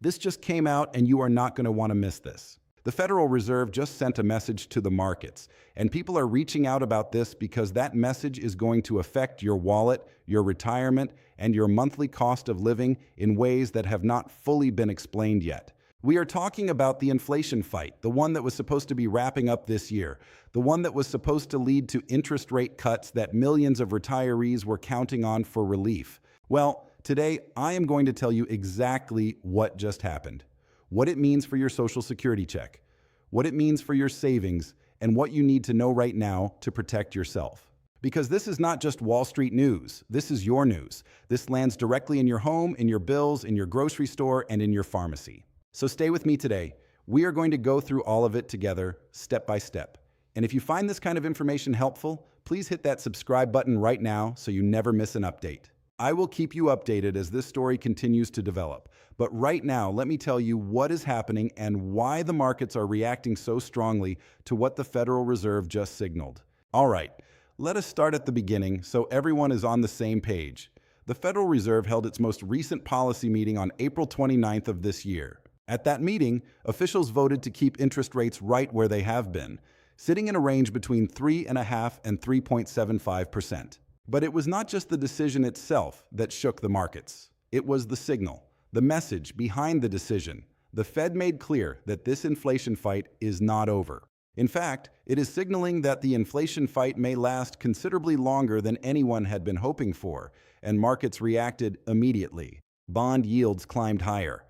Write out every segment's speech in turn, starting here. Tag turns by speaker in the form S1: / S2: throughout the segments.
S1: This just came out and you are not going to want to miss this. The Federal Reserve just sent a message to the markets, and people are reaching out about this because that message is going to affect your wallet, your retirement, and your monthly cost of living in ways that have not fully been explained yet. We are talking about the inflation fight, the one that was supposed to be wrapping up this year, the one that was supposed to lead to interest rate cuts that millions of retirees were counting on for relief. Well, today I am going to tell you exactly what just happened, what it means for your Social Security check, what it means for your savings, and what you need to know right now to protect yourself. Because this is not just Wall Street news, this is your news. This lands directly in your home, in your bills, in your grocery store, and in your pharmacy. So stay with me today. We are going to go through all of it together, step by step. And if you find this kind of information helpful, please hit that subscribe button right now so you never miss an update. I will keep you updated as this story continues to develop. But right now, let me tell you what is happening and why the markets are reacting so strongly to what the Federal Reserve just signaled. All right, let us start at the beginning so everyone is on the same page. The Federal Reserve held its most recent policy meeting on April 29th of this year. At that meeting, officials voted to keep interest rates right where they have been, sitting in a range between 3.5% and 3.75%. But it was not just the decision itself that shook the markets. It was the signal, the message behind the decision. The Fed made clear that this inflation fight is not over. In fact, it is signaling that the inflation fight may last considerably longer than anyone had been hoping for, and markets reacted immediately. Bond yields climbed higher.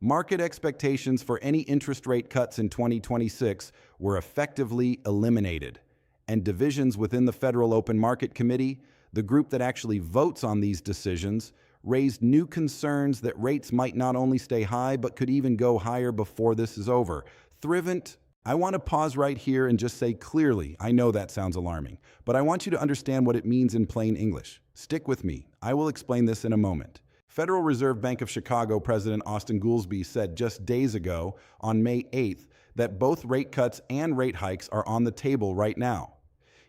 S1: Market expectations for any interest rate cuts in 2026 were effectively eliminated, and divisions within the Federal Open Market Committee, the group that actually votes on these decisions, raised new concerns that rates might not only stay high but could even go higher before this is over. Thrivent, I want to pause right here and just say clearly, I know that sounds alarming, but I want you to understand what it means in plain English. Stick with me. I will explain this in a moment. Federal Reserve Bank of Chicago President Austin Goolsbee said just days ago, on May 8th, that both rate cuts and rate hikes are on the table right now.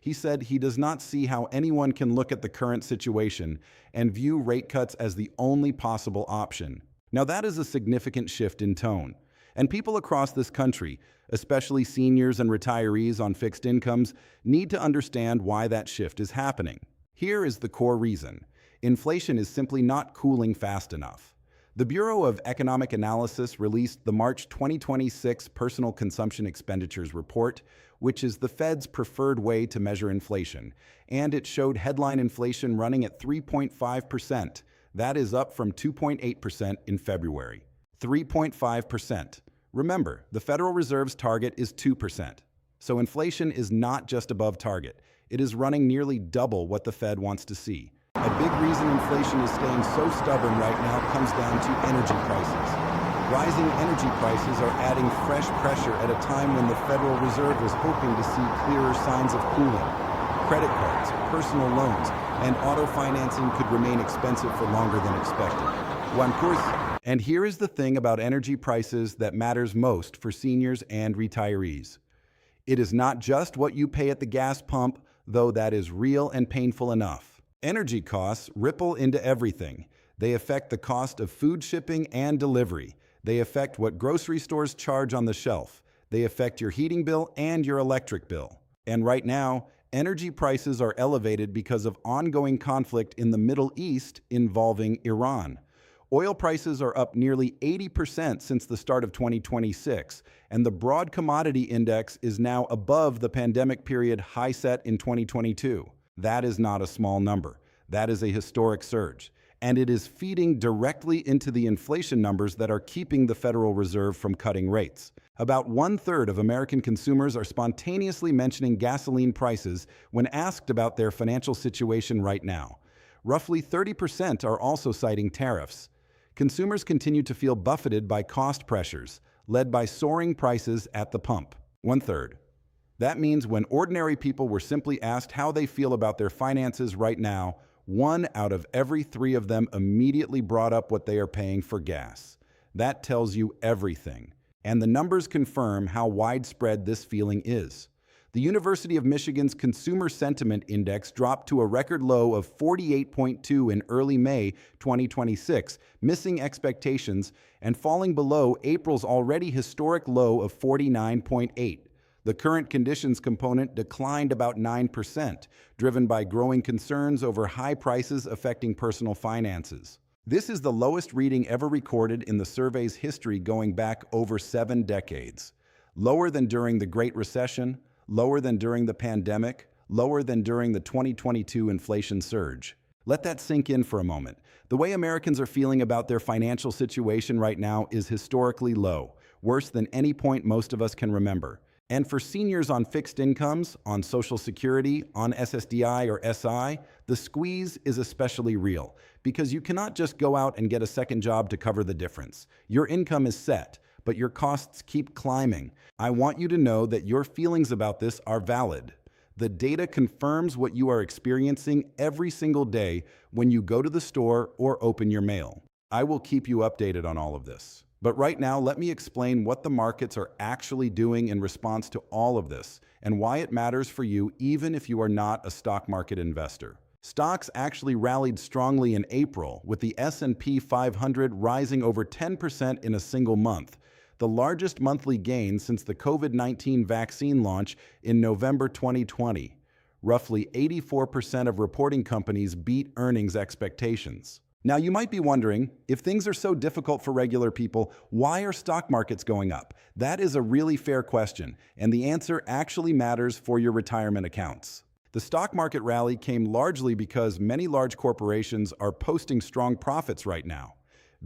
S1: He said he does not see how anyone can look at the current situation and view rate cuts as the only possible option. Now that is a significant shift in tone. And people across this country, especially seniors and retirees on fixed incomes, need to understand why that shift is happening. Here is the core reason. Inflation is simply not cooling fast enough. The Bureau of Economic Analysis released the March 2026 Personal Consumption Expenditures Report, which is the Fed's preferred way to measure inflation, and it showed headline inflation running at 3.5%. That is up from 2.8% in February. 3.5%. Remember, the Federal Reserve's target is 2%. So inflation is not just above target. It is running nearly double what the Fed wants to see. A big reason inflation is staying so stubborn right now comes down to energy prices. Rising energy prices are adding fresh pressure at a time when the Federal Reserve was hoping to see clearer signs of cooling. Credit cards, personal loans, and auto financing could remain expensive for longer than expected. And here is the thing about energy prices that matters most for seniors and retirees. It is not just what you pay at the gas pump, though that is real and painful enough. Energy costs ripple into everything. They affect the cost of food shipping and delivery. They affect what grocery stores charge on the shelf. They affect your heating bill and your electric bill. And right now, energy prices are elevated because of ongoing conflict in the Middle East involving Iran. Oil prices are up nearly 80% since the start of 2026, and the broad commodity index is now above the pandemic period high set in 2022. That is not a small number. That is a historic surge. And it is feeding directly into the inflation numbers that are keeping the Federal Reserve from cutting rates. About 1/3 of American consumers are spontaneously mentioning gasoline prices when asked about their financial situation right now. Roughly 30% are also citing tariffs. Consumers continue to feel buffeted by cost pressures, led by soaring prices at the pump. 1/3. That means when ordinary people were simply asked how they feel about their finances right now, 1 out of every 3 of them immediately brought up what they are paying for gas. That tells you everything. And the numbers confirm how widespread this feeling is. The The University of Michigan's Consumer Sentiment Index dropped to a record low of 48.2 in early May 2026, missing expectations and falling below April's already historic low of 49.8. The current conditions component declined about 9%, driven by growing concerns over high prices affecting personal finances. This is the lowest reading ever recorded in the survey's history going back over 7 decades. Lower than during the Great Recession, lower than during the pandemic, lower than during the 2022 inflation surge. Let that sink in for a moment. The way Americans are feeling about their financial situation right now is historically low, worse than any point most of us can remember. And for seniors on fixed incomes, on Social Security, on SSDI or SI, the squeeze is especially real because you cannot just go out and get a second job to cover the difference. Your income is set, but your costs keep climbing. I want you to know that your feelings about this are valid. The data confirms what you are experiencing every single day when you go to the store or open your mail. I will keep you updated on all of this. But right now, let me explain what the markets are actually doing in response to all of this and why it matters for you even if you are not a stock market investor. Stocks actually rallied strongly in April, with the S&P 500 rising over 10% in a single month, the largest monthly gain since the COVID-19 vaccine launch in November 2020. Roughly 84% of reporting companies beat earnings expectations. Now, you might be wondering, if things are so difficult for regular people, why are stock markets going up? That is a really fair question, and the answer actually matters for your retirement accounts. The stock market rally came largely because many large corporations are posting strong profits right now.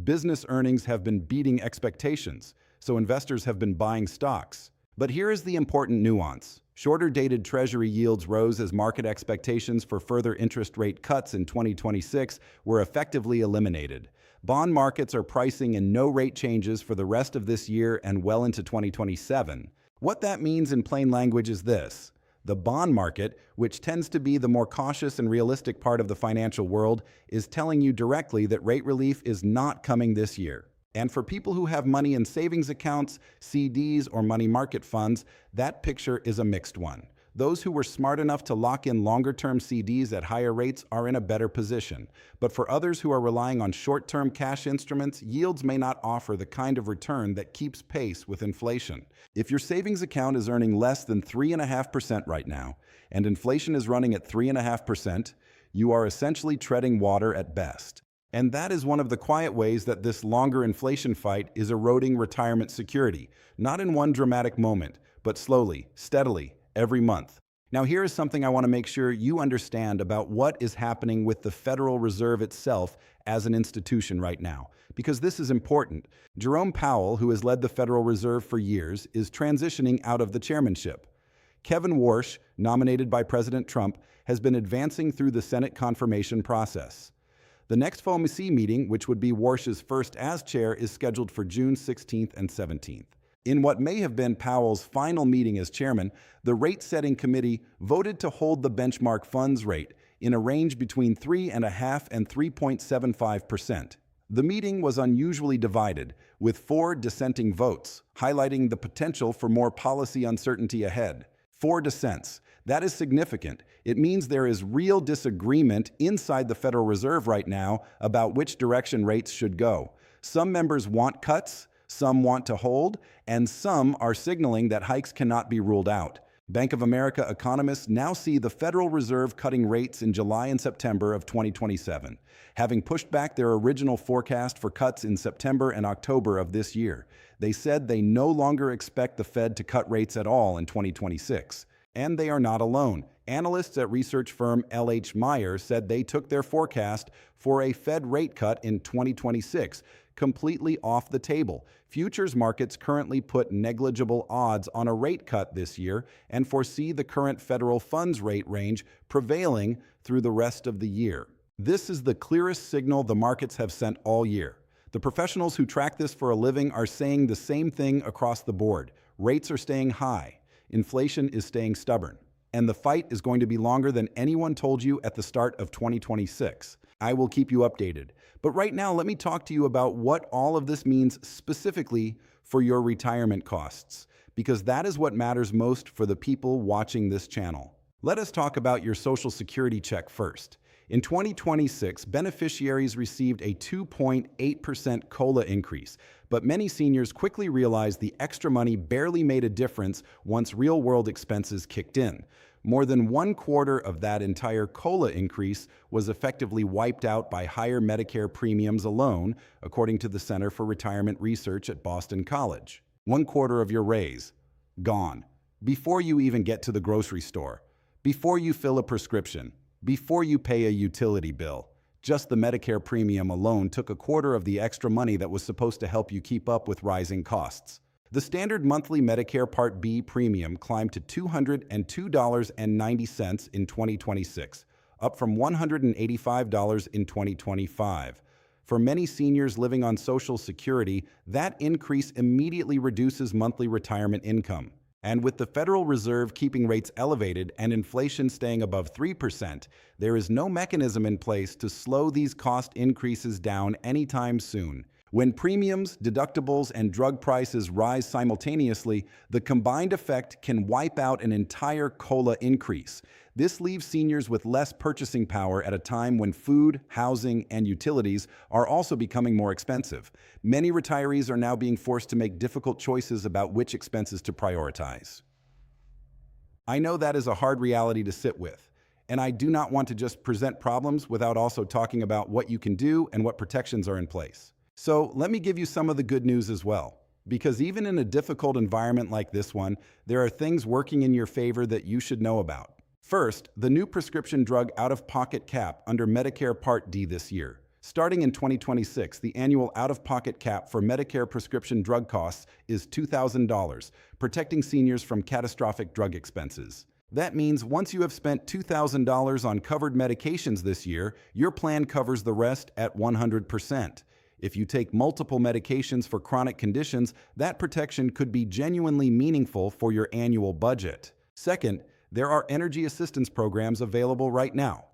S1: Business earnings have been beating expectations, so investors have been buying stocks. But here is the important nuance. Shorter-dated Treasury yields rose as market expectations for further interest rate cuts in 2026 were effectively eliminated. Bond markets are pricing in no rate changes for the rest of this year and well into 2027. What that means in plain language is this. The bond market, which tends to be the more cautious and realistic part of the financial world, is telling you directly that rate relief is not coming this year. And for people who have money in savings accounts, CDs, or money market funds, that picture is a mixed one. Those who were smart enough to lock in longer-term CDs at higher rates are in a better position. But for others who are relying on short-term cash instruments, yields may not offer the kind of return that keeps pace with inflation. If your savings account is earning less than 3.5% right now, and inflation is running at 3.5%, you are essentially treading water at best. And that is one of the quiet ways that this longer inflation fight is eroding retirement security, not in one dramatic moment, but slowly, steadily, every month. Now, here is something I want to make sure you understand about what is happening with the Federal Reserve itself as an institution right now, because this is important. Jerome Powell, who has led the Federal Reserve for years, is transitioning out of the chairmanship. Kevin Warsh, nominated by President Trump, has been advancing through the Senate confirmation process. The next FOMC meeting, which would be Warsh's first as chair, is scheduled for June 16th and 17th. In what may have been Powell's final meeting as chairman, the rate-setting committee voted to hold the benchmark funds rate in a range between 3.5% and 3.75%. The meeting was unusually divided, with 4 dissenting votes, highlighting the potential for more policy uncertainty ahead. 4 dissents. That is significant. It means there is real disagreement inside the Federal Reserve right now about which direction rates should go. Some members want cuts, some want to hold, and some are signaling that hikes cannot be ruled out. Bank of America economists now see the Federal Reserve cutting rates in July and September of 2027, having pushed back their original forecast for cuts in September and October of this year. They said they no longer expect the Fed to cut rates at all in 2026. And they are not alone. Analysts at research firm LH Meyer said they took their forecast for a Fed rate cut in 2026 completely off the table. Futures markets currently put negligible odds on a rate cut this year and foresee the current federal funds rate range prevailing through the rest of the year. This is the clearest signal the markets have sent all year. The professionals who track this for a living are saying the same thing across the board. Rates are staying high. Inflation is staying stubborn. And the fight is going to be longer than anyone told you at the start of 2026. I will keep you updated. But right now, let me talk to you about what all of this means specifically for your retirement costs. because that is what matters most for the people watching this channel. Let us talk about your Social Security check first. In 2026, beneficiaries received a 2.8% COLA increase, but many seniors quickly realized the extra money barely made a difference once real-world expenses kicked in. More than 1/4 of that entire COLA increase was effectively wiped out by higher Medicare premiums alone, according to the Center for Retirement Research at Boston College. 1/4 of your raise, gone, before you even get to the grocery store, before you fill a prescription, before you pay a utility bill. Just the Medicare premium alone took 1/4 of the extra money that was supposed to help you keep up with rising costs. The standard monthly Medicare Part B premium climbed to $202.90 in 2026, up from $185 in 2025. For many seniors living on Social Security, that increase immediately reduces monthly retirement income. And with the Federal Reserve keeping rates elevated and inflation staying above 3%, there is no mechanism in place to slow these cost increases down anytime soon. When premiums, deductibles, and drug prices rise simultaneously, the combined effect can wipe out an entire COLA increase. This leaves seniors with less purchasing power at a time when food, housing, and utilities are also becoming more expensive. Many retirees are now being forced to make difficult choices about which expenses to prioritize. I know that is a hard reality to sit with, and I do not want to just present problems without also talking about what you can do and what protections are in place. So let me give you some of the good news as well. Because even in a difficult environment like this one, there are things working in your favor that you should know about. First, the new prescription drug out-of-pocket cap under Medicare Part D this year. Starting in 2026, the annual out-of-pocket cap for Medicare prescription drug costs is $2,000, protecting seniors from catastrophic drug expenses. That means once you have spent $2,000 on covered medications this year, your plan covers the rest at 100%. If you take multiple medications for chronic conditions, that protection could be genuinely meaningful for your annual budget. Second, there are energy assistance programs available right now.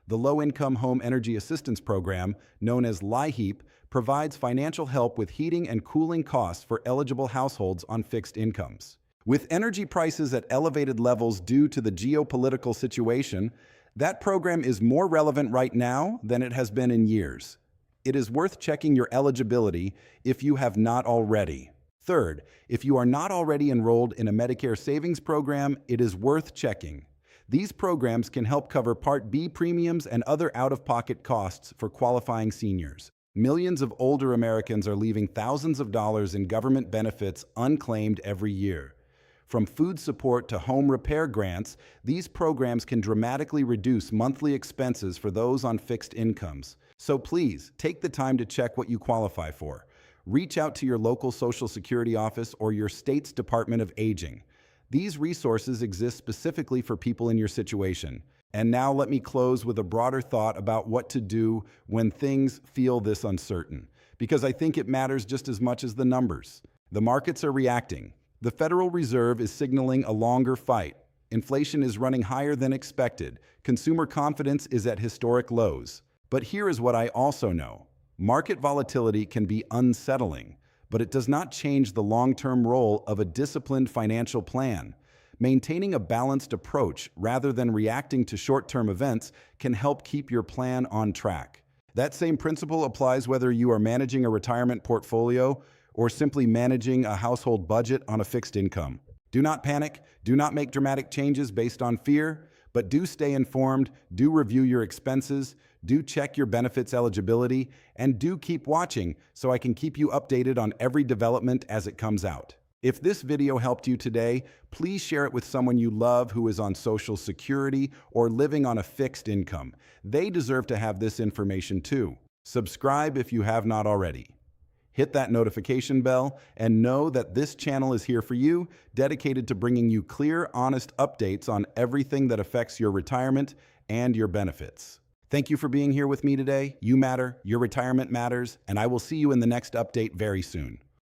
S1: The Low-Income Home Energy Assistance Program, known as LIHEAP, provides financial help with heating and cooling costs for eligible households on fixed incomes. With energy prices at elevated levels due to the geopolitical situation, that program is more relevant right now than it has been in years. It is worth checking your eligibility if you have not already. Third, if you are not already enrolled in a Medicare savings program, it is worth checking. These programs can help cover Part B premiums and other out-of-pocket costs for qualifying seniors. Millions of older Americans are leaving thousands of dollars in government benefits unclaimed every year. From food support to home repair grants, these programs can dramatically reduce monthly expenses for those on fixed incomes. So please, take the time to check what you qualify for. Reach out to your local Social Security office or your state's Department of Aging. These resources exist specifically for people in your situation. And now let me close with a broader thought about what to do when things feel this uncertain, because I think it matters just as much as the numbers. The markets are reacting. The Federal Reserve is signaling a longer fight. Inflation is running higher than expected. Consumer confidence is at historic lows. But here is what I also know. Market volatility can be unsettling, but it does not change the long-term role of a disciplined financial plan. Maintaining a balanced approach rather than reacting to short-term events can help keep your plan on track. That same principle applies whether you are managing a retirement portfolio or simply managing a household budget on a fixed income. Do not panic, do not make dramatic changes based on fear, but do stay informed, do review your expenses, do check your benefits eligibility, and do keep watching so I can keep you updated on every development as it comes out. If this video helped you today, please share it with someone you love who is on Social Security or living on a fixed income. They deserve to have this information too. Subscribe if you have not already. Hit that notification bell and know that this channel is here for you, dedicated to bringing you clear, honest updates on everything that affects your retirement and your benefits. Thank you for being here with me today. You matter, your retirement matters, and I will see you in the next update very soon.